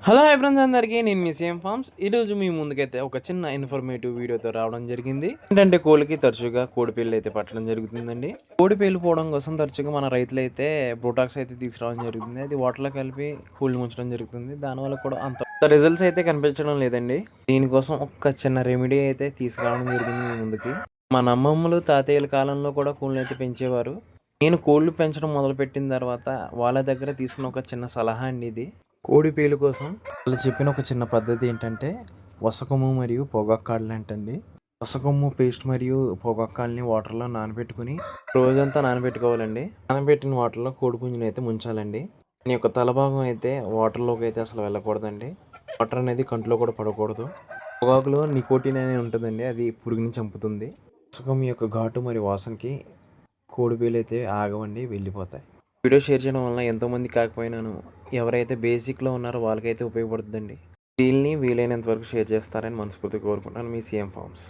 Hello hi friends అందరికీ నేను మీ same forms. ఈరోజు మీ ముందుకైతే ఒక చిన్న ఇన్ఫర్మేటివ్ వీడియోతో రావడం జరిగింది. ఏంటంటే కోళ్ళకి తరచుగా కోడిపేళ్ళు అయితే పట్టడం జరుగుతుందండి. కోడిపేళ్ళు పోవడం కోసం తరచుగా మన రైతులు అయితే బ్రోటాక్స్ అయితే తీసుకురావడం జరుగుతుంది. అది వాటర్లో కలిపి కోళ్ళు ముంచడం జరుగుతుంది. దానివల్ల కూడా అంత రిజల్ట్స్ అయితే కనిపించడం లేదండి. దీనికోసం ఒక చిన్న రెమెడీ అయితే తీసుకురావడం జరిగింది మీ ముందుకి. మన అమ్మమ్మలు తాతయ్యల కాలంలో కూడా కోళ్ళని అయితే పెంచేవారు. నేను కోళ్ళు పెంచడం మొదలుపెట్టిన తర్వాత వాళ్ళ దగ్గర తీసుకున్న ఒక చిన్న సలహా అండి ఇది. కోడి పేలు కోసం వాళ్ళు చెప్పిన ఒక చిన్న పద్ధతి ఏంటంటే వసకము మరియు పొగాక్కాడలు అంటండి. వసకము పేస్ట్ మరియు పొగాక్కాలని వాటర్లో నానబెట్టుకుని రోజంతా నానబెట్టుకోవాలండి. నానబెట్టిన వాటర్లో కోడి పుంజుని అయితే ముంచాలండి. దీని యొక్క తలభాగం అయితే వాటర్లోకి అయితే అసలు వెళ్ళకూడదండి. వాటర్ అనేది కంట్లో కూడా పడకూడదు. పొగాకులో నికోటిన్ అనేది ఉంటుందండి, అది పురుగుని చంపుతుంది. వసకం యొక్క ఘాటు మరియు వాసనకి కోడిపేలు అయితే ఆగవండి, వెళ్ళిపోతాయి. వీడియో షేర్ చేయడం వల్ల ఎంతోమంది కాకపోయినాను ఎవరైతే బేసిక్లో ఉన్నారో వాళ్ళకైతే ఉపయోగపడుతుందండి. దీన్ని వీలైనంత వరకు షేర్ చేస్తారని మనస్ఫూర్తిగా కోరుకుంటాను. మీ సీఎం ఫార్మ్స్.